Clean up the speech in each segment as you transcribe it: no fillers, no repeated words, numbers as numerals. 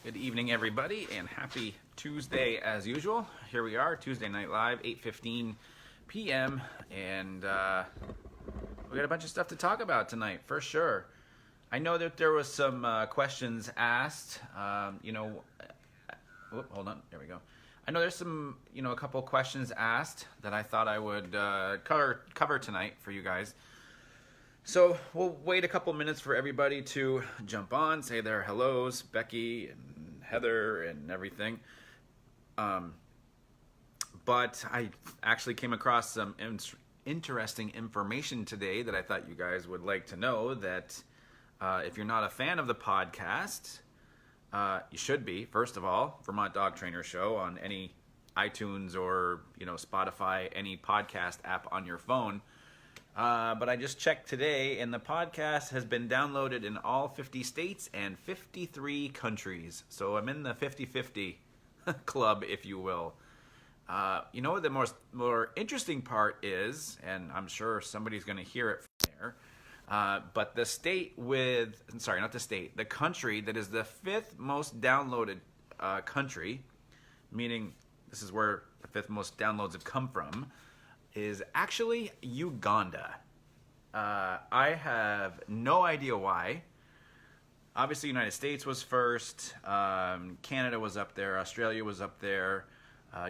Good evening, everybody, and happy Tuesday as usual. Here we are, Tuesday Night Live, 8:15 p.m., and we got a bunch of stuff to talk about tonight, for sure. I know that there was some questions asked, hold on, there we go. I know there's some, a couple questions asked that I thought I would cover tonight for you guys. So we'll wait a couple minutes for everybody to jump on, say their hellos, Becky and Heather and everything. But I actually came across some interesting information today that I thought you guys would like to know, that if you're not a fan of the podcast, you should be, first of all. Vermont Dog Trainer Show on any iTunes or, Spotify, any podcast app on your phone. But I just checked today, and the podcast has been downloaded in all 50 states and 53 countries. So I'm in the 50-50 club, if you will. You know what the more interesting part is, and I'm sure somebody's going to hear it from there, but the country that is the fifth most downloaded country, meaning this is where the fifth most downloads have come from, is actually Uganda. I have no idea why. Obviously, United States was first. Canada was up there. Australia was up there.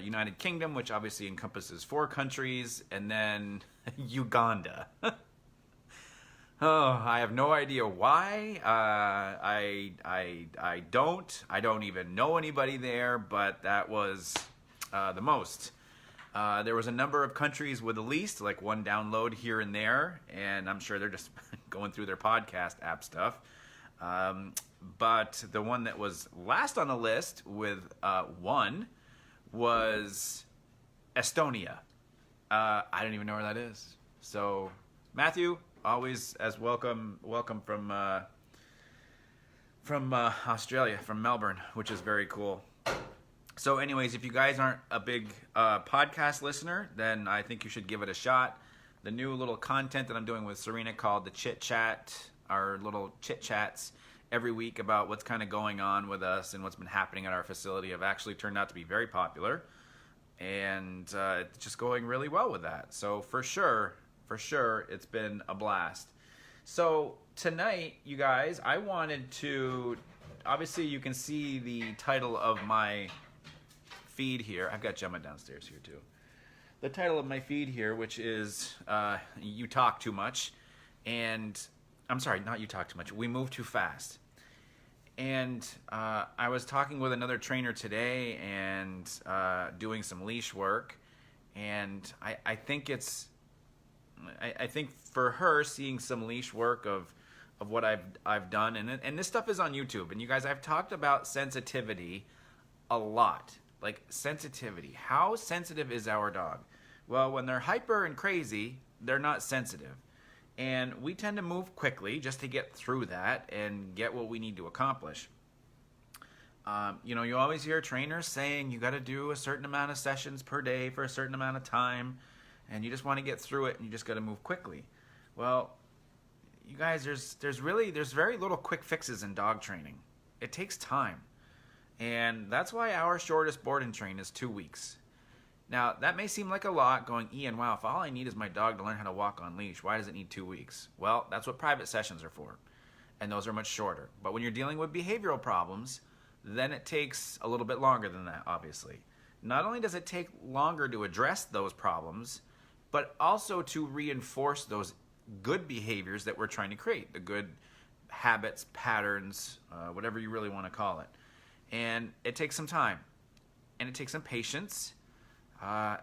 United Kingdom, which obviously encompasses 4 countries, and then Uganda. Oh, I have no idea why. I don't even know anybody there, but that was the most. There was a number of countries with the least, like one download here and there, and I'm sure they're just going through their podcast app stuff. But the one that was last on the list with one was Estonia. I don't even know where that is. So, Matthew, always as welcome from Australia, from Melbourne, which is very cool. So anyways, if you guys aren't a big podcast listener, then I think you should give it a shot. The new little content that I'm doing with Serena called the Chit Chat, our little chit chats every week about what's kind of going on with us and what's been happening at our facility, have actually turned out to be very popular. And it's just going really well with that. So for sure, it's been a blast. So tonight, you guys, I wanted to, obviously you can see the title of my feed here. I've got Gemma downstairs here too. The title of my feed here, which is You Talk Too Much, and I'm sorry, not You Talk Too Much, We Move Too Fast. And I was talking with another trainer today and doing some leash work, and I think for her, seeing some leash work of what I've done, and this stuff is on YouTube, and you guys, I've talked about sensitivity a lot. Like sensitivity. How sensitive is our dog? Well, when they're hyper and crazy, they're not sensitive. And we tend to move quickly just to get through that and get what we need to accomplish. You always hear trainers saying you got to do a certain amount of sessions per day for a certain amount of time, and you just want to get through it, and you just got to move quickly. Well, you guys, there's very little quick fixes in dog training. It takes time. And that's why our shortest board and train is 2 weeks. Now, that may seem like a lot, going, Ian, wow, if all I need is my dog to learn how to walk on leash, why does it need 2 weeks? Well, that's what private sessions are for, and those are much shorter. But when you're dealing with behavioral problems, then it takes a little bit longer than that, obviously. Not only does it take longer to address those problems, but also to reinforce those good behaviors that we're trying to create, the good habits, patterns, whatever you really want to call it. And it takes some time, and it takes some patience.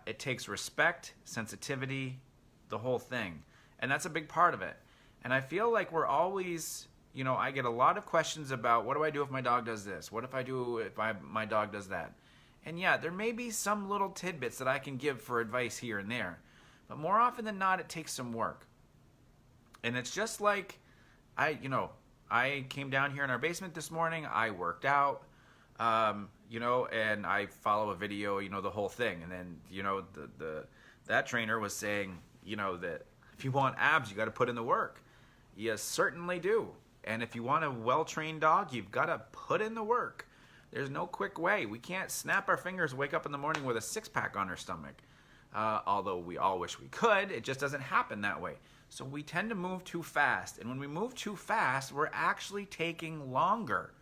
It takes respect, sensitivity, the whole thing. And that's a big part of it. And I feel like we're always, I get a lot of questions about, what do I do if my dog does this? What if I do if my dog does that? And yeah, there may be some little tidbits that I can give for advice here and there. But more often than not, it takes some work. And it's just like, I came down here in our basement this morning, I worked out, and I follow a video, the whole thing. And then, that trainer was saying, that if you want abs, you got to put in the work. You certainly do. And if you want a well-trained dog, you've got to put in the work. There's no quick way. We can't snap our fingers, wake up in the morning with a six-pack on our stomach. Although we all wish we could, it just doesn't happen that way. So we tend to move too fast. And when we move too fast, we're actually taking longer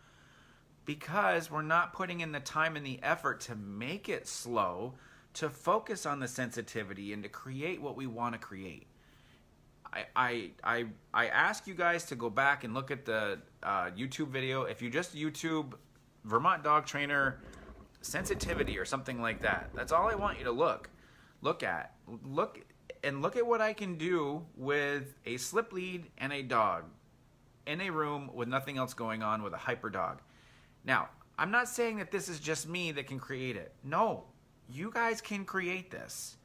because we're not putting in the time and the effort to make it slow, to focus on the sensitivity and to create what we want to create. I ask you guys to go back and look at the YouTube video. If you just YouTube Vermont dog trainer sensitivity or something like that, that's all I want you to look at. Look at what I can do with a slip lead and a dog in a room with nothing else going on with a hyper dog. Now, I'm not saying that this is just me that can create it. No, you guys can create this.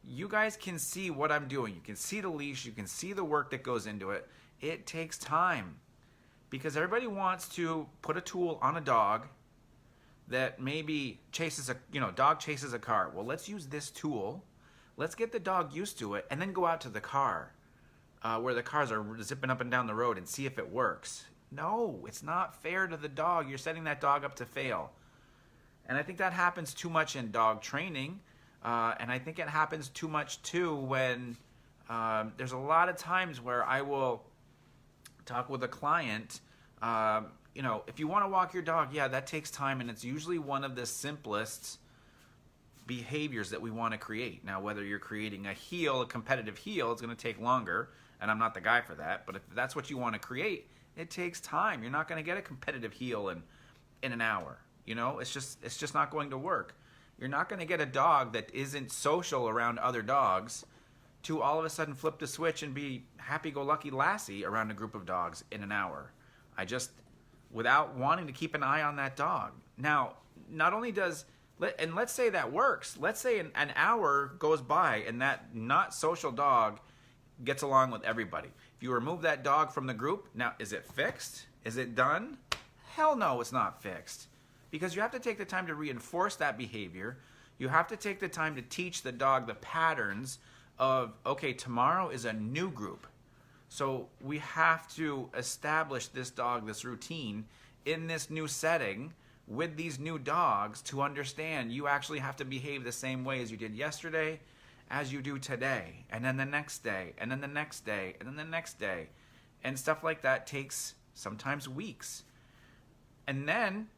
You guys can see what I'm doing. You can see the leash. You can see the work that goes into it. It takes time because everybody wants to put a tool on a dog that maybe dog chases a car. Well, let's use this tool. Let's get the dog used to it and then go out to the car where the cars are zipping up and down the road and see if it works. No, it's not fair to the dog. You're setting that dog up to fail. And I think that happens too much in dog training. And I think it happens too much too when there's a lot of times where I will talk with a client. If you want to walk your dog, yeah, that takes time, and it's usually one of the simplest behaviors that we want to create. Now, whether you're creating a competitive heel, it's going to take longer, and I'm not the guy for that. But if that's what you want to create, it takes time. You're not going to get a competitive heel in an hour. It's just not going to work. You're not going to get a dog that isn't social around other dogs to all of a sudden flip the switch and be happy-go-lucky Lassie around a group of dogs in an hour. Without wanting to keep an eye on that dog. Now, not only let's say that works. Let's say an hour goes by and that not social dog gets along with everybody. If you remove that dog from the group, now is it fixed? Is it done? Hell no, it's not fixed. Because you have to take the time to reinforce that behavior. You have to take the time to teach the dog the patterns of, okay, tomorrow is a new group. So we have to establish this dog, this routine, in this new setting with these new dogs to understand you actually have to behave the same way as you did yesterday, as you do today, and then the next day, and then the next day, and then the next day. And stuff like that takes sometimes weeks. And then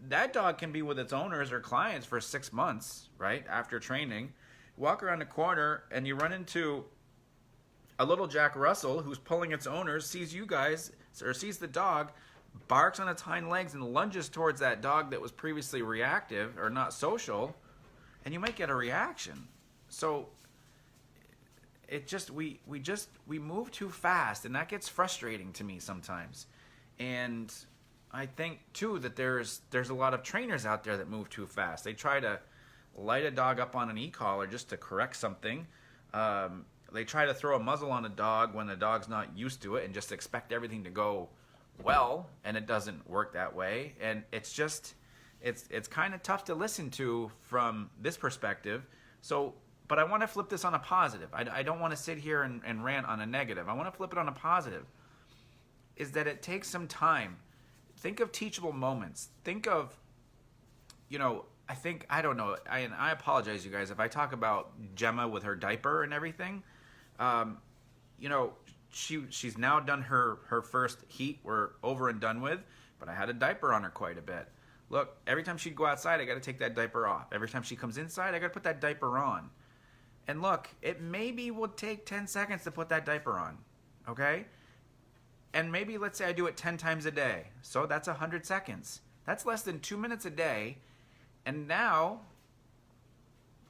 that dog can be with its owners or clients for 6 months, right? After training, walk around the corner and you run into a little Jack Russell who's pulling its owners, sees you guys, or sees the dog, barks on its hind legs and lunges towards that dog that was previously reactive or not social, and you might get a reaction. So we move too fast, and that gets frustrating to me sometimes. And I think too that there's a lot of trainers out there that move too fast. They try to light a dog up on an e-collar just to correct something. They try to throw a muzzle on a dog when the dog's not used to it and just expect everything to go well, and it doesn't work that way. And it's kind of tough to listen to from this perspective. So, but I want to flip this on a positive. I don't want to sit here and rant on a negative. I want to flip it on a positive. Is that it takes some time. Think of teachable moments. Think of, I don't know, I apologize, you guys, if I talk about Gemma with her diaper and everything. She's now done her first heat. We're over and done with, but I had a diaper on her quite a bit. Look, every time she'd go outside, I got to take that diaper off. Every time she comes inside, I got to put that diaper on. And look, it maybe will take 10 seconds to put that diaper on, okay? And maybe, let's say I do it 10 times a day. So that's 100 seconds. That's less than 2 minutes a day. And now,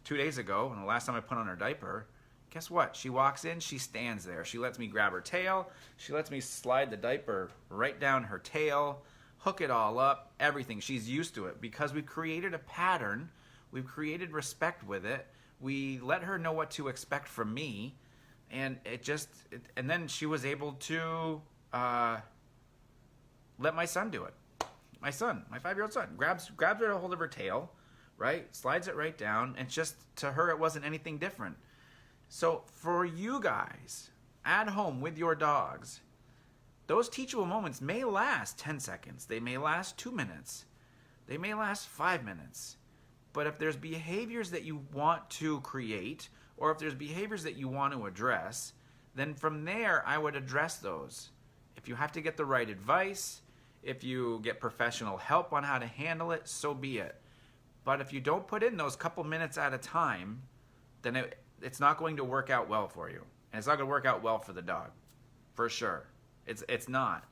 2 days ago, and the last time I put on her diaper, guess what? She walks in, she stands there. She lets me grab her tail. She lets me slide the diaper right down her tail, hook it all up, everything. She's used to it because we've created a pattern. We've created respect with it. We let her know what to expect from me. And and then she was able to let my son do it. My son, my 5-year-old son, grabs her a hold of her tail, right? Slides it right down, and just to her, it wasn't anything different. So for you guys at home with your dogs, those teachable moments may last 10 seconds. They may last 2 minutes. They may last 5 minutes. But if there's behaviors that you want to create, or if there's behaviors that you want to address, then from there I would address those. If you have to get the right advice, if you get professional help on how to handle it, so be it. But if you don't put in those couple minutes at a time, then it's not going to work out well for you. And it's not going to work out well for the dog, for sure. It's not.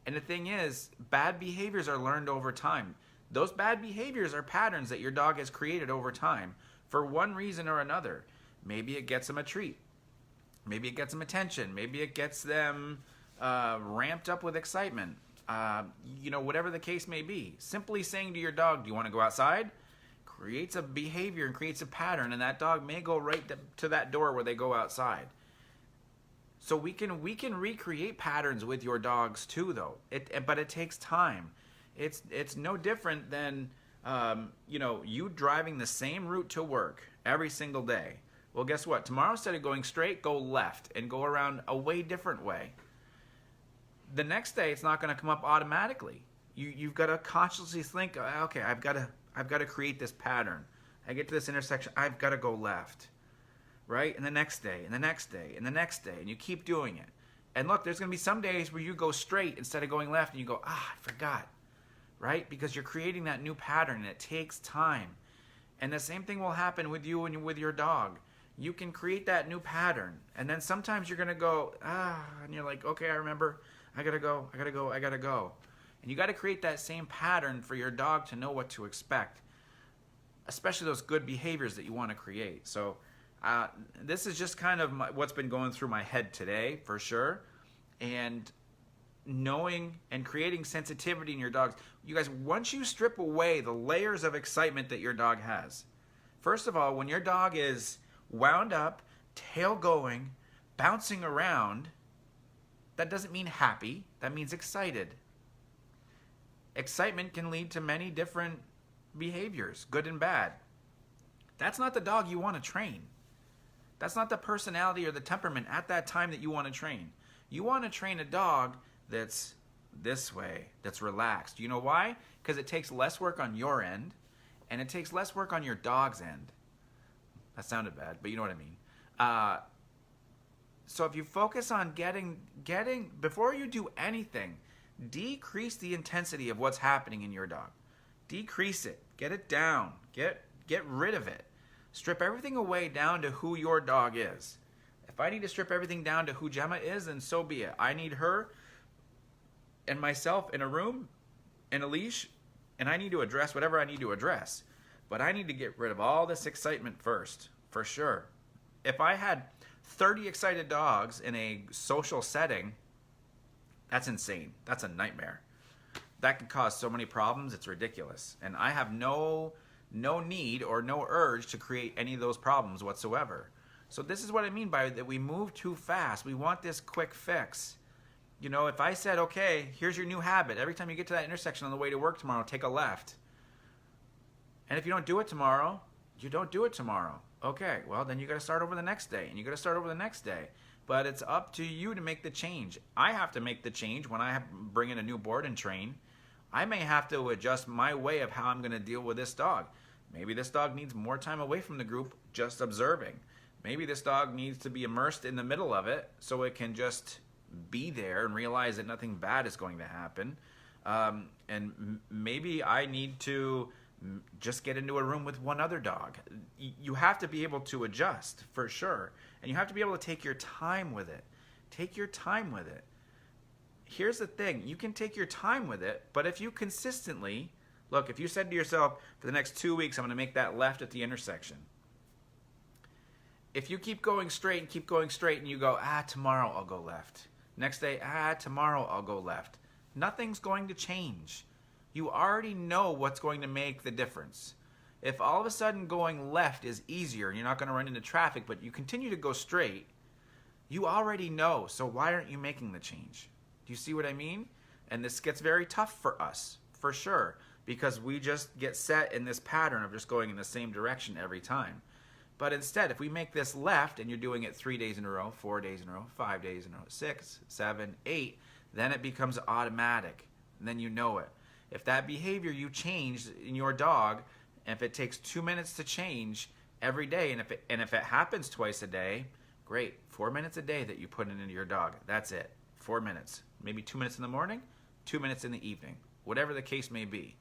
And the thing is, bad behaviors are learned over time. Those bad behaviors are patterns that your dog has created over time for one reason or another. Maybe it gets them a treat. Maybe it gets them attention. Maybe it gets them ramped up with excitement. Whatever the case may be. Simply saying to your dog, do you want to go outside? Creates a behavior and creates a pattern, and that dog may go right to that door where they go outside. So we can recreate patterns with your dogs too, though. But it takes time. It's no different than you driving the same route to work every single day. Well, guess what? Tomorrow, instead of going straight, go left and go around a way different way. The next day, it's not going to come up automatically. You've got to consciously think, okay, I've got to create this pattern. I get to this intersection, I've got to go left, right? And the next day, and the next day, and the next day, and you keep doing it. And look, there's going to be some days where you go straight instead of going left, and you go, I forgot, right? Because you're creating that new pattern, and it takes time. And the same thing will happen with you and with your dog. You can create that new pattern, and then sometimes you're going to go, and you're like, okay, I remember, I got to go. And you got to create that same pattern for your dog to know what to expect, especially those good behaviors that you want to create. So this is just kind of what's been going through my head today, for sure. And knowing and creating sensitivity in your dogs. You guys, once you strip away the layers of excitement that your dog has, first of all, when your dog is wound up, tail going, bouncing around, that doesn't mean happy. That means excited. Excitement can lead to many different behaviors, good and bad. That's not the dog you want to train. That's not the personality or the temperament at that time that you want to train. You want to train a dog that's this way, that's relaxed. You know why? Because it takes less work on your end, and it takes less work on your dog's end. That sounded bad, but you know what I mean. So if you focus on getting, before you do anything, decrease the intensity of what's happening in your dog. Decrease it. Get it down. Get rid of it. Strip everything away down to who your dog is. If I need to strip everything down to who Gemma is, then so be it. I need her and myself in a room, in a leash, and I need to address whatever I need to address. But I need to get rid of all this excitement first, for sure. If I had 30 excited dogs in a social setting, that's insane. That's a nightmare. That can cause so many problems, it's ridiculous. And I have no need or no urge to create any of those problems whatsoever. So this is what I mean by that we move too fast. We want this quick fix. You know, if I said, okay, here's your new habit. Every time you get to that intersection on the way to work tomorrow, take a left. And if you don't do it tomorrow, you don't do it tomorrow. Okay, well, then you got to start over the next day, and you got to start over the next day. But it's up to you to make the change. I have to make the change when I bring in a new board and train. I may have to adjust my way of how I'm going to deal with this dog. Maybe this dog needs more time away from the group just observing. Maybe this dog needs to be immersed in the middle of it so it can just be there and realize that nothing bad is going to happen. And maybe I need to just get into a room with one other dog. You have to be able to adjust, for sure. And you have to be able to take your time with it. Take your time with it. Here's the thing. You can take your time with it, but if you consistently, look, if you said to yourself, for the next 2 weeks, I'm going to make that left at the intersection. If you keep going straight and you go, tomorrow I'll go left. Next day, tomorrow I'll go left. Nothing's going to change. You already know what's going to make the difference. If all of a sudden going left is easier and you're not going to run into traffic, but you continue to go straight, you already know. So why aren't you making the change? Do you see what I mean? And this gets very tough for us, for sure, because we just get set in this pattern of just going in the same direction every time. But instead, if we make this left and you're doing it 3 days in a row, 4 days in a row, 5 days in a row, 6, 7, 8, then it becomes automatic. And then you know it. If that behavior you changed in your dog, and if it takes 2 minutes to change every day, and if it happens twice a day, great. 4 minutes a day that you put into your dog. That's it. 4 minutes. Maybe 2 minutes in the morning, 2 minutes in the evening. Whatever the case may be.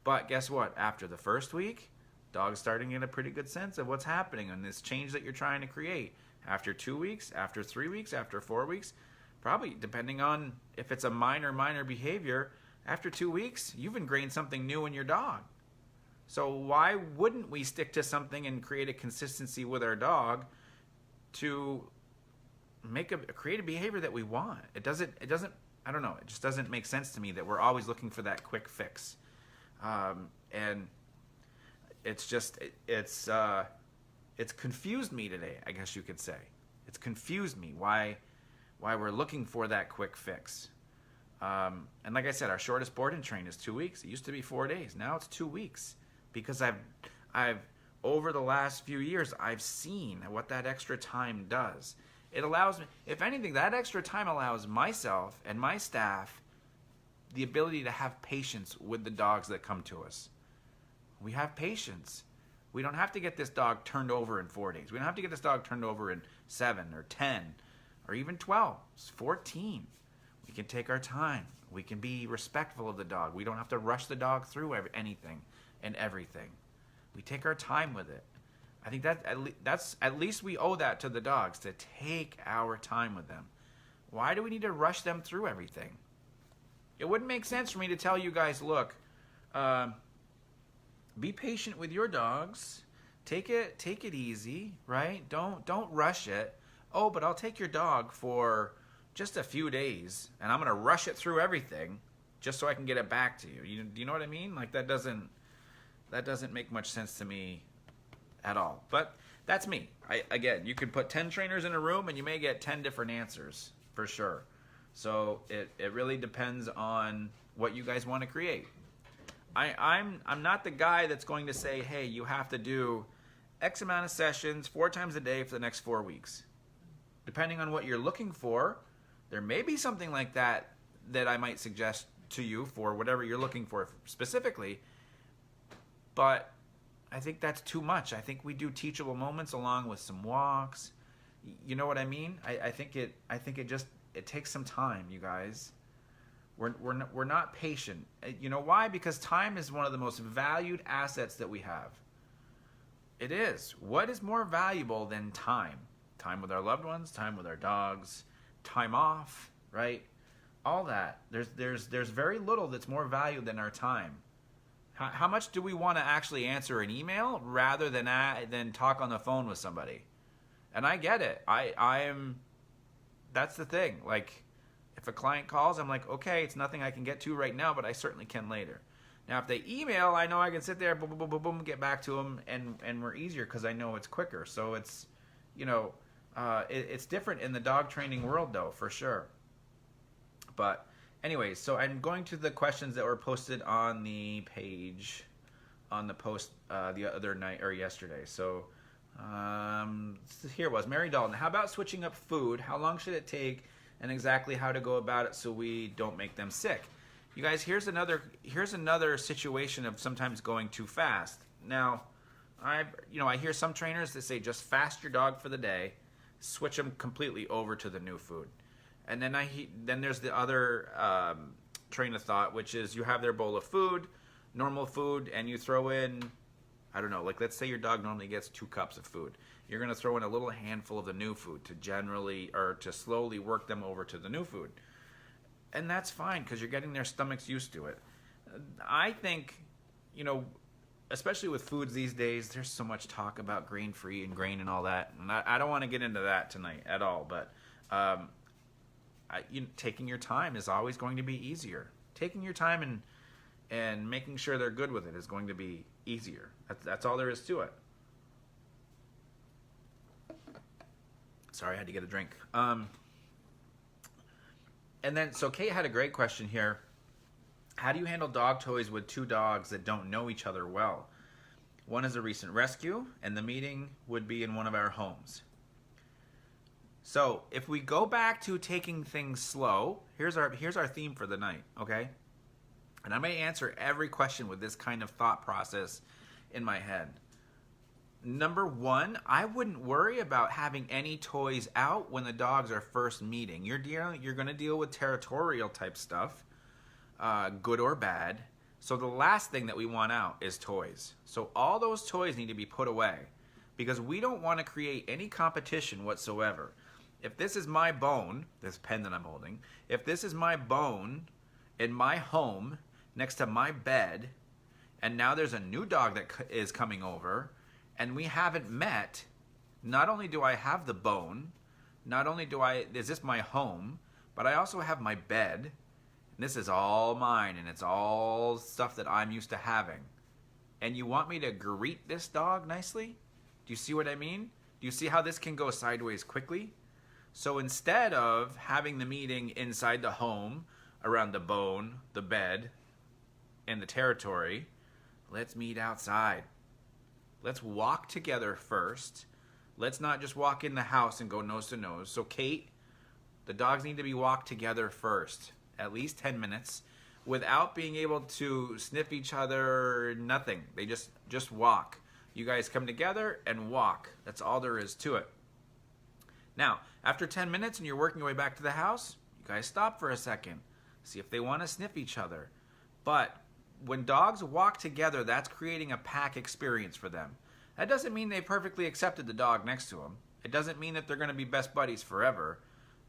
But guess what? After the first week, dog's starting to get a pretty good sense of what's happening and this change that you're trying to create. After 2 weeks, after 3 weeks, after 4 weeks, probably depending on if it's a minor behavior, after 2 weeks, you've ingrained something new in your dog. So why wouldn't we stick to something and create a consistency with our dog to create a behavior that we want? It doesn't, I don't know, it just doesn't make sense to me that we're always looking for that quick fix. And it's just, it's confused me today, I guess you could say. It's confused me why we're looking for that quick fix. And like I said, our shortest board and train is 2 weeks. It used to be 4 days. Now it's 2 weeks because I've over the last few years, I've seen what that extra time does. It allows me, if anything, that extra time allows myself and my staff the ability to have patience with the dogs that come to us. We have patience. We don't have to get this dog turned over in 4 days. We don't have to get this dog turned over in 7 or 10 or even 12, 14. We can take our time. We can be respectful of the dog. We don't have to rush the dog through anything and everything. We take our time with it. I think that's at least we owe that to the dogs, to take our time with them. Why do we need to rush them through everything? It wouldn't make sense for me to tell you guys, look, be patient with your dogs. Take it easy, right? Don't rush it. Oh, but I'll take your dog for just a few days, and I'm going to rush it through everything just so I can get it back to you. Do you know what I mean? Like that doesn't make much sense to me at all. But that's me. Again, you could put 10 trainers in a room and you may get 10 different answers for sure. So it really depends on what you guys want to create. I'm not the guy that's going to say, hey, you have to do X amount of sessions 4 times a day for the next 4 weeks. Depending on what you're looking for, there may be something like that I might suggest to you for whatever you're looking for specifically. But I think that's too much. I think we do teachable moments along with some walks. You know what I mean? I think it takes some time, you guys. We're not patient. You know why? Because time is one of the most valued assets that we have. It is. What is more valuable than time? Time with our loved ones, time with our dogs, time off, right? All that. There's very little that's more valued than our time. How much do we want to actually answer an email rather than talk on the phone with somebody? And I get it. That's the thing. Like, if a client calls, I'm like, okay, it's nothing I can get to right now, but I certainly can later. Now, if they email, I know I can sit there, boom, boom, boom, boom, get back to them, and we're easier because I know it's quicker. So it's, it's different in the dog training world, though, for sure. But anyways, so I'm going to the questions that were posted on the page, on the post the other night or yesterday. So here it was. Mary Dalton, how about switching up food? How long should it take? And exactly how to go about it so we don't make them sick. You guys, here's another situation of sometimes going too fast. Now, I hear some trainers that say just fast your dog for the day, switch them completely over to the new food. And then there's the other train of thought, which is you have their bowl of food, normal food, and you throw in, I don't know, like let's say your dog normally gets 2 cups of food. You're going to throw in a little handful of the new food to slowly work them over to the new food. And that's fine because you're getting their stomachs used to it. I think, especially with foods these days, there's so much talk about grain-free and grain and all that. And I don't want to get into that tonight at all, but taking your time is always going to be easier. Taking your time and making sure they're good with it is going to be easier. That's all there is to it. Sorry, I had to get a drink. And then, so Kate had a great question here. How do you handle dog toys with 2 dogs that don't know each other well? One is a recent rescue, and the meeting would be in one of our homes. So, if we go back to taking things slow, here's our theme for the night, okay? And I may answer every question with this kind of thought process in my head. Number one, I wouldn't worry about having any toys out when the dogs are first meeting. You're going to deal with territorial type stuff, good or bad. So the last thing that we want out is toys. So all those toys need to be put away because we don't want to create any competition whatsoever. If this is my bone, this pen that I'm holding, if this is my bone in my home next to my bed, and now there's a new dog that is coming over, and we haven't met, not only do I have the bone, not only is this my home, but I also have my bed. This is all mine, and it's all stuff that I'm used to having. And you want me to greet this dog nicely? Do you see what I mean? Do you see how this can go sideways quickly? So instead of having the meeting inside the home, around the bone, the bed, and the territory, let's meet outside. Let's walk together first. Let's not just walk in the house and go nose to nose. So Kate, the dogs need to be walked together first. At least 10 minutes without being able to sniff each other, nothing. They just walk. You guys come together and walk. That's all there is to it. Now, after 10 minutes and you're working your way back to the house, you guys stop for a second. See if they want to sniff each other. But when dogs walk together, that's creating a pack experience for them. That doesn't mean they perfectly accepted the dog next to them. It doesn't mean that they're going to be best buddies forever.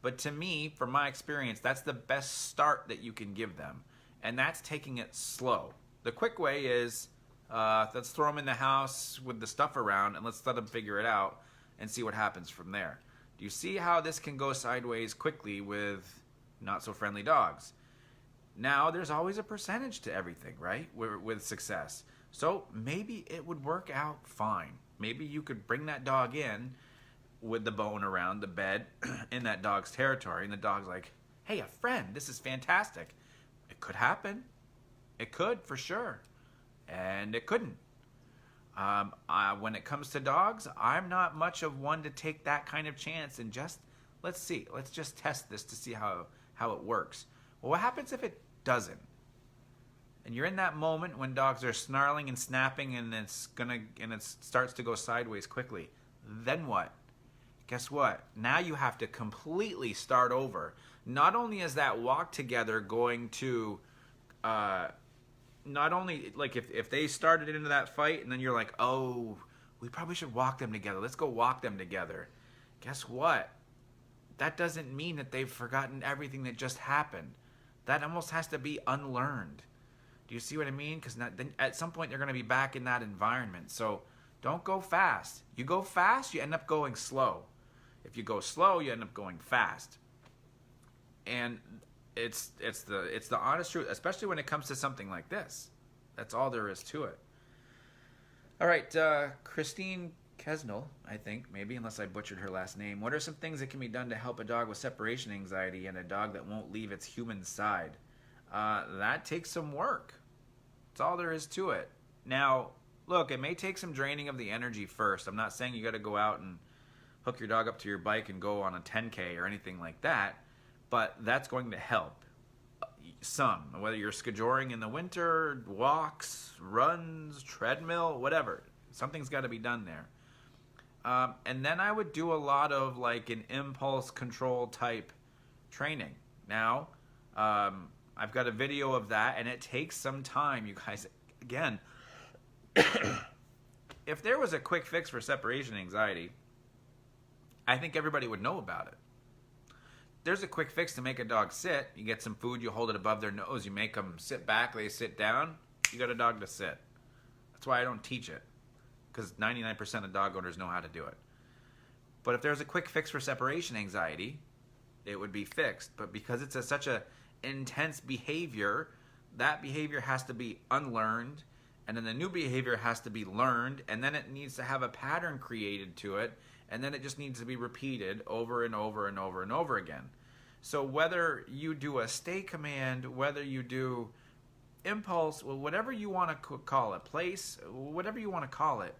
But to me, from my experience, that's the best start that you can give them. And that's taking it slow. The quick way is, let's throw them in the house with the stuff around and let's let them figure it out and see what happens from there. Do you see how this can go sideways quickly with not so friendly dogs? Now, there's always a percentage to everything, right? With success. So maybe it would work out fine. Maybe you could bring that dog in with the bone around the bed in that dog's territory, and the dog's like, hey, a friend, this is fantastic. It could happen. It could, for sure. And it couldn't. When it comes to dogs, I'm not much of one to take that kind of chance and just, let's just test this to see how it works. Well, what happens if it doesn't? And you're in that moment when dogs are snarling and snapping and it starts to go sideways quickly. Then what? Guess what? Now you have to completely start over. Not only is that walk together going to, not only, like if they started into that fight and then you're like, oh, we probably should walk them together. Let's go walk them together. Guess what? That doesn't mean that they've forgotten everything that just happened. That almost has to be unlearned. Do you see what I mean? Because then at some point they're going to be back in that environment. So don't go fast. You go fast, you end up going slow. If you go slow, you end up going fast. And it's the honest truth, especially when it comes to something like this. That's all there is to it. All right, Christine Kesnell, I think, maybe, unless I butchered her last name. What are some things that can be done to help a dog with separation anxiety and a dog that won't leave its human side? That takes some work. That's all there is to it. Now, look, it may take some draining of the energy first. I'm not saying you got to go out and hook your dog up to your bike and go on a 10K or anything like that, but that's going to help some. Whether you're scheduling in the winter, walks, runs, treadmill, whatever. Something's got to be done there. And then I would do a lot of like an impulse control type training. Now, I've got a video of that, and it takes some time, you guys. Again, if there was a quick fix for separation anxiety, I think everybody would know about it. There's a quick fix to make a dog sit. You get some food, you hold it above their nose, you make them sit back, they sit down, you got a dog to sit. That's why I don't teach it, because 99% of dog owners know how to do it. But if there's a quick fix for separation anxiety, it would be fixed. But because it's such a intense behavior, that behavior has to be unlearned, and then the new behavior has to be learned, and then it needs to have a pattern created to it, and then it just needs to be repeated over and over and over and over again. So whether you do a stay command, whether you do impulse, whatever you want to call it, place, whatever you want to call it,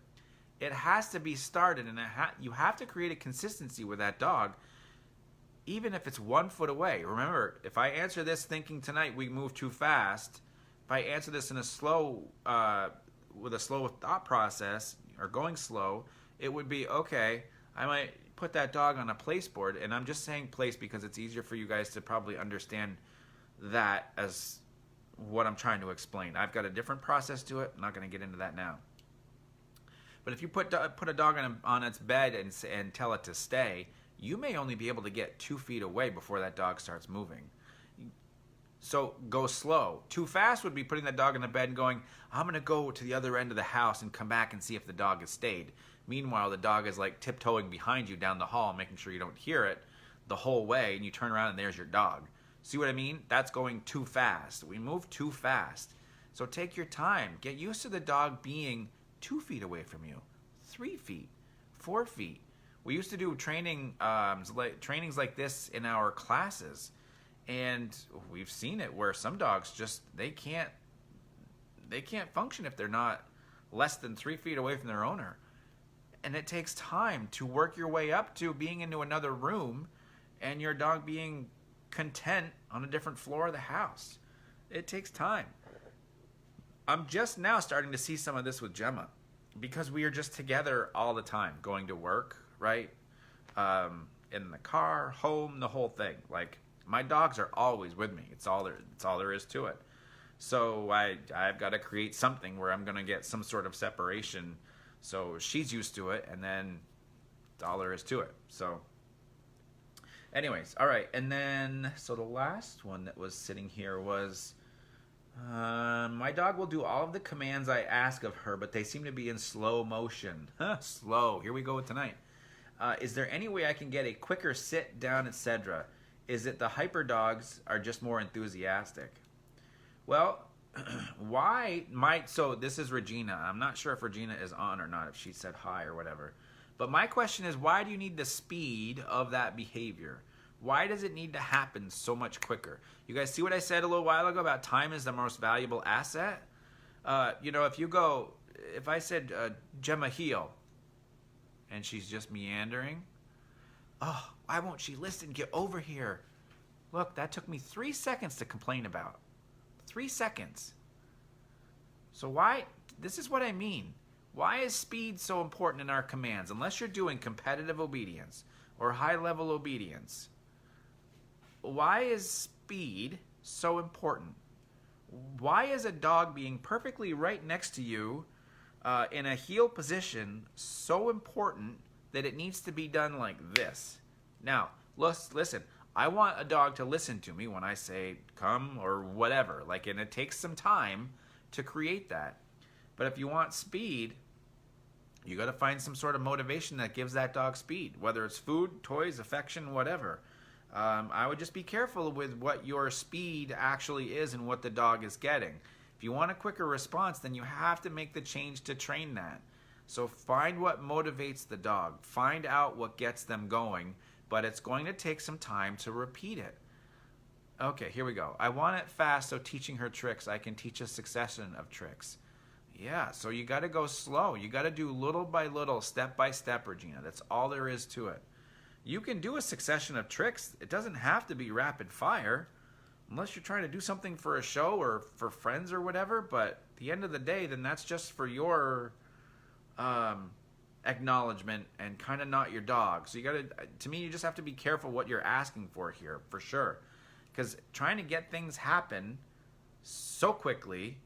it has to be started, and you have to create a consistency with that dog, even if it's 1 foot away. Remember, if I answer this thinking tonight we move too fast, if I answer this in a slow, with a slow thought process, or going slow, it would be, okay, I might put that dog on a place board, and I'm just saying place because it's easier for you guys to probably understand that as what I'm trying to explain. I've got a different process to it. I'm not going to get into that now. But if you put a dog on its bed and tell it to stay, you may only be able to get 2 feet away before that dog starts moving. So go slow. Too fast would be putting that dog in the bed and going, I'm going to go to the other end of the house and come back and see if the dog has stayed. Meanwhile, the dog is like tiptoeing behind you down the hall, making sure you don't hear it the whole way, and you turn around and there's your dog. See what I mean? That's going too fast. We move too fast. So take your time. Get used to the dog being 2 feet away from you, 3 feet, 4 feet. We used to do trainings like this in our classes, and we've seen it where some dogs just they can't function if they're not less than 3 feet away from their owner. And it takes time to work your way up to being into another room and your dog being content on a different floor of the house. It takes time. I'm just now starting to see some of this with Gemma because we are just together all the time, going to work, right? In the car, home, the whole thing. Like, my dogs are always with me. It's all there is to it. So I've got to create something where I'm going to get some sort of separation. So she's used to it, and then that's all there is to it. So anyways, all right. And then, so the last one that was sitting here was, my dog will do all of the commands I ask of her, but they seem to be in slow motion. Slow. Here we go with tonight. Is there any way I can get a quicker sit down, etc.? Is it the hyper dogs are just more enthusiastic? Well, so this is Regina. I'm not sure if Regina is on or not, if she said hi or whatever. But my question is, why do you need the speed of that behavior? Why does it need to happen so much quicker? You guys see what I said a little while ago about time is the most valuable asset? If I said, Gemma, heel, and she's just meandering, oh, why won't she listen? Get over here. Look, that took me 3 seconds to complain about. 3 seconds. So this is what I mean. Why is speed so important in our commands? Unless you're doing competitive obedience or high-level obedience, why is speed so important? Why is a dog being perfectly right next to you in a heel position so important that it needs to be done like this? Now, listen, I want a dog to listen to me when I say come or whatever. And it takes some time to create that. But if you want speed, you got to find some sort of motivation that gives that dog speed, whether it's food, toys, affection, whatever. I would just be careful with what your speed actually is and what the dog is getting. If you want a quicker response, then you have to make the change to train that. So find what motivates the dog. Find out what gets them going, but it's going to take some time to repeat it. Okay, here we go. I want it fast, so teaching her tricks, I can teach a succession of tricks. Yeah, so you got to go slow. You got to do little by little, step by step, Regina. That's all there is to it. You can do a succession of tricks. It doesn't have to be rapid fire, unless you're trying to do something for a show or for friends or whatever. But at the end of the day, then that's just for your acknowledgement and kind of not your dog. So to me, you just have to be careful what you're asking for here, for sure. Because trying to get things happen so quickly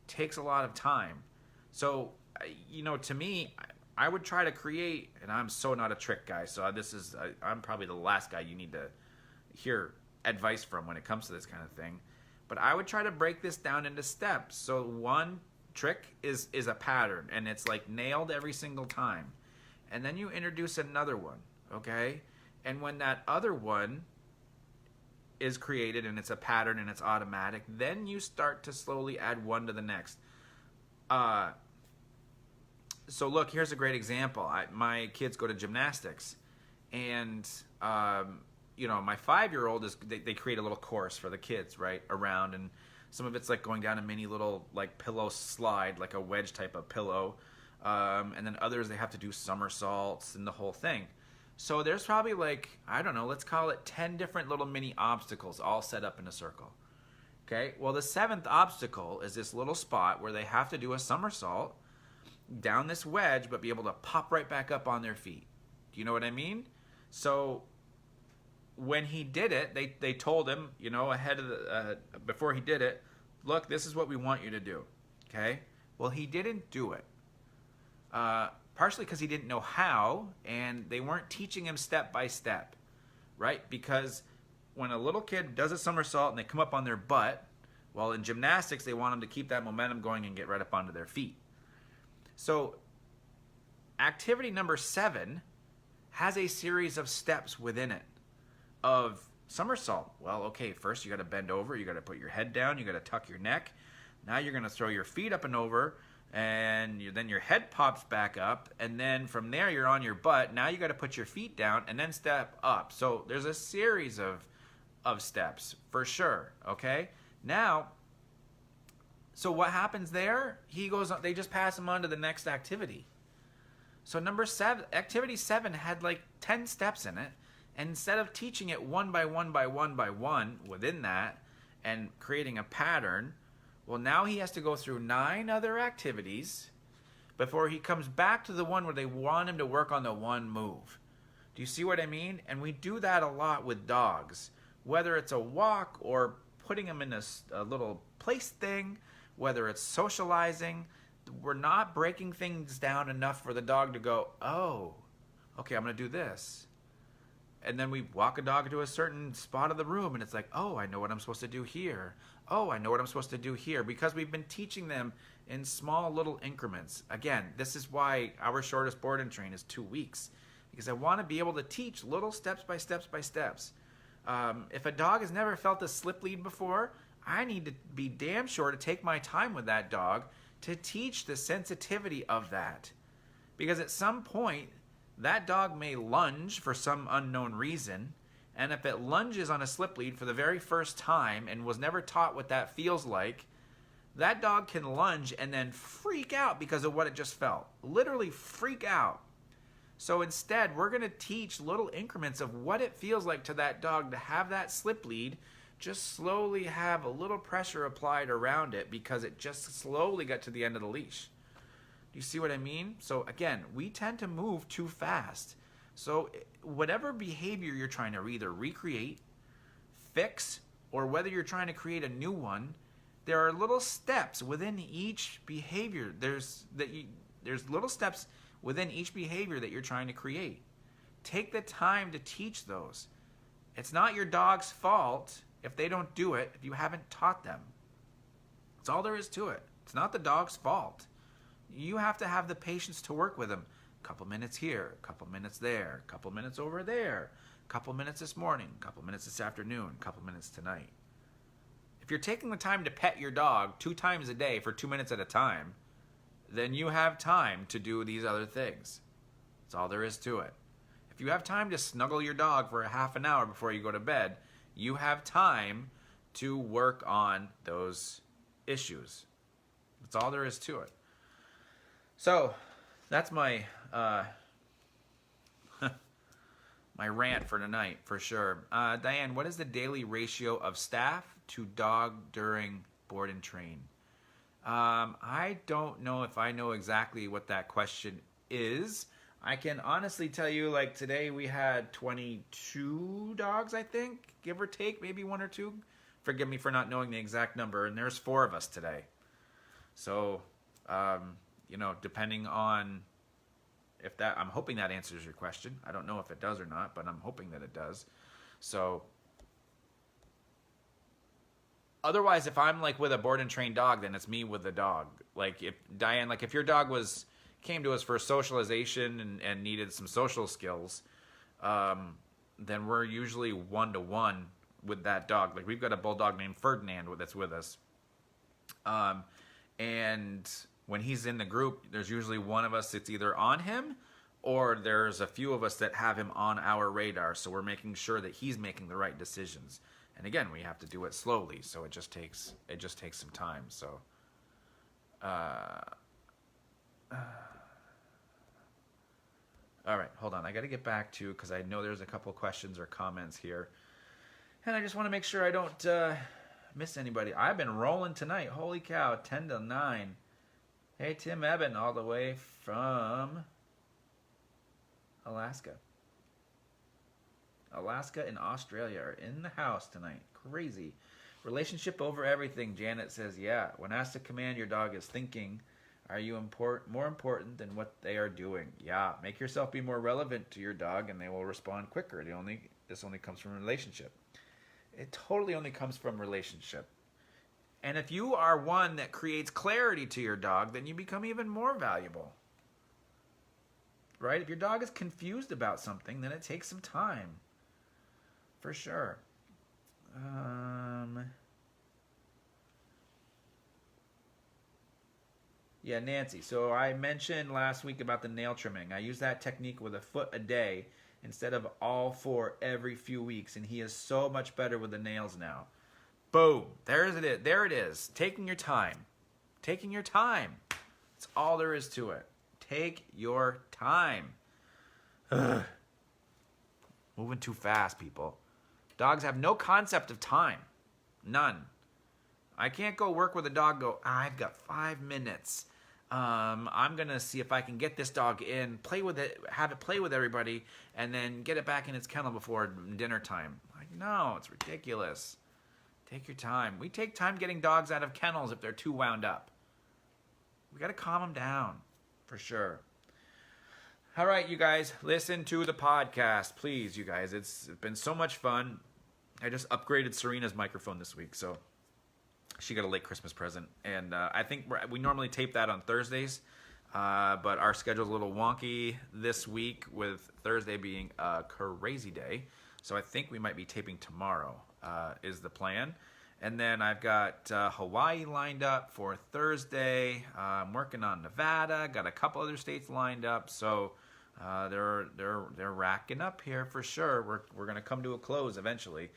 takes a lot of time. So, to me, I would try to create, and I'm so not a trick guy, so I'm probably the last guy you need to hear advice from when it comes to this kind of thing. But I would try to break this down into steps. So one trick is a pattern, and it's nailed every single time. And then you introduce another one, okay? And when that other one is created and it's a pattern and it's automatic, then you start to slowly add one to the next. So look, here's a great example. My kids go to gymnastics, and my 5-year-old they create a little course for the kids right around, and some of it's going down a mini little pillow slide, like a wedge type of pillow, and then others they have to do somersaults and the whole thing. So there's probably I don't know, let's call it 10 different little mini obstacles all set up in a circle. Okay, well, the 7th obstacle is this little spot where they have to do a somersault down this wedge, but be able to pop right back up on their feet. Do you know what I mean? So when he did it, they told him, you know, ahead of the before he did it, look, this is what we want you to do. Okay, well, he didn't do it. Partially because he didn't know how, and they weren't teaching him step by step, right? Because when a little kid does a somersault and they come up on their butt, well, in gymnastics, they want them to keep that momentum going and get right up onto their feet. So activity number 7 has a series of steps within it of somersault. Well, okay, first you got to bend over, you got to put your head down, you got to tuck your neck. Now you're going to throw your feet up and over, and then your head pops back up, and then from there you're on your butt. Now you got to put your feet down and then step up. So there's a series of steps for sure. Okay, now, so what happens there? He goes on, they just pass him on to the next activity. So activity 7 had like 10 steps in it, and instead of teaching it one by one by one by one within that and creating a pattern, well, now he has to go through 9 other activities before he comes back to the one where they want him to work on the one move. Do you see what I mean? And we do that a lot with dogs, whether it's a walk or putting them in a little place thing, whether it's socializing. We're not breaking things down enough for the dog to go, oh, okay, I'm going to do this. And then we walk a dog to a certain spot of the room, and it's like, oh, I know what I'm supposed to do here. Oh, I know what I'm supposed to do here. Because we've been teaching them in small little increments. Again, this is why our shortest board and train is 2 weeks. Because I want to be able to teach little steps by steps by steps. If a dog has never felt a slip lead before, I need to be damn sure to take my time with that dog to teach the sensitivity of that. Because at some point, that dog may lunge for some unknown reason, and if it lunges on a slip lead for the very first time and was never taught what that feels like, that dog can lunge and then freak out because of what it just felt. Literally freak out. So instead, we're going to teach little increments of what it feels like to that dog to have that slip lead just slowly have a little pressure applied around it because it just slowly got to the end of the leash. Do you see what I mean? So again, we tend to move too fast. So whatever behavior you're trying to either recreate, fix, or whether you're trying to create a new one, there are little steps within each behavior. There's little steps within each behavior that you're trying to create. Take the time to teach those. It's not your dog's fault if they don't do it, if you haven't taught them. That's all there is to it. It's not the dog's fault. You have to have the patience to work with them. A couple minutes here, a couple minutes there, a couple minutes over there, a couple minutes this morning, a couple minutes this afternoon, a couple minutes tonight. If you're taking the time to pet your dog 2 times a day for 2 minutes at a time, then you have time to do these other things. That's all there is to it. If you have time to snuggle your dog for a half an hour before you go to bed, you have time to work on those issues. That's all there is to it. So, that's my my rant for tonight, for sure. Diane, what is the daily ratio of staff to dog during board and train? I don't know if I know exactly what that question is. I can honestly tell you, like today we had 22 dogs, I think, give or take, maybe 1 or 2. Forgive me for not knowing the exact number, and there's 4 of us today. So, you know, depending on if that, I'm hoping that answers your question. I don't know if it does or not, but I'm hoping that it does. So, otherwise, if I'm like with a board and trained dog, then it's me with the dog. Like if Diane, like if your dog came to us for socialization and needed some social skills, then we're usually 1-to-1 with that dog. Like we've got a bulldog named Ferdinand that's with us. And when he's in the group, there's usually one of us that's either on him or there's a few of us that have him on our radar. So we're making sure that he's making the right decisions. And again, we have to do it slowly, so it just takes some time. So, all right, hold on. I got to get back to, because I know there's a couple questions or comments here, and I just want to make sure I don't miss anybody? I've been rolling tonight. Holy cow, 10 to 9. Hey, Tim Eben, all the way from Alaska. Alaska and Australia are in the house tonight. Crazy. Relationship over everything. Janet says, yeah. When asked to command, your dog is thinking, are you more important than what they are doing? Yeah. Make yourself be more relevant to your dog and they will respond quicker. This only comes from a relationship. It totally only comes from relationship. And if you are one that creates clarity to your dog, then you become even more valuable. Right? If your dog is confused about something, then it takes some time. For sure. Yeah, Nancy. So I mentioned last week about the nail trimming. I use that technique with a foot a day instead of all 4 every few weeks, and he is so much better with the nails now. Boom. There it is. Taking your time. Taking your time. That's all there is to it. Take your time. Ugh. Moving too fast, people. Dogs have no concept of time. None. I can't go work with a dog and go, I've got 5 minutes. I'm going to see if I can get this dog in, play with it, have it play with everybody, and then get it back in its kennel before dinner time. Like, no, it's ridiculous. Take your time. We take time getting dogs out of kennels if they're too wound up. We got to calm them down, for sure. All right, you guys, listen to the podcast, please, you guys. It's been so much fun. I just upgraded Serena's microphone this week, so she got a late Christmas present. And I think we normally tape that on Thursdays, but our schedule's a little wonky this week with Thursday being a crazy day. So I think we might be taping tomorrow is the plan. And then I've got Hawaii lined up for Thursday. I'm working on Nevada. Got a couple other states lined up. So they're racking up here for sure. We're going to come to a close eventually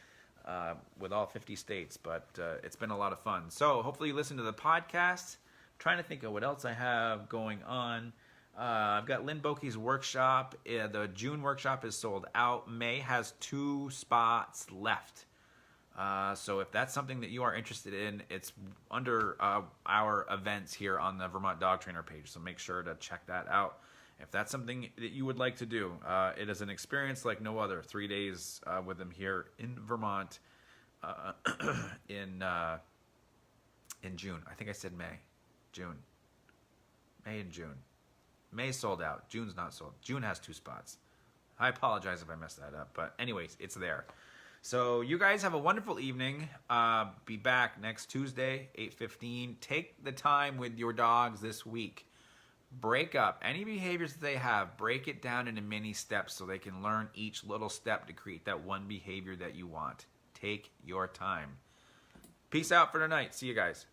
with all 50 states. But it's been a lot of fun. So hopefully you listen to the podcast. I'm trying to think of what else I have going on. I've got Lynn Bokey's workshop. The June workshop is sold out. May has 2 spots left. So if that's something that you are interested in, it's under our events here on the Vermont Dog Trainer page. So make sure to check that out. If that's something that you would like to do, it is an experience like no other. 3 days with them here in Vermont in June. I think I said May. June. May and June. May sold out. June's not sold. June has 2 spots. I apologize if I messed that up. But anyways, it's there. So you guys have a wonderful evening. Be back next Tuesday, 8:15. Take the time with your dogs this week. Break up any behaviors that they have. Break it down into mini steps so they can learn each little step to create that one behavior that you want. Take your time. Peace out for tonight. See you guys.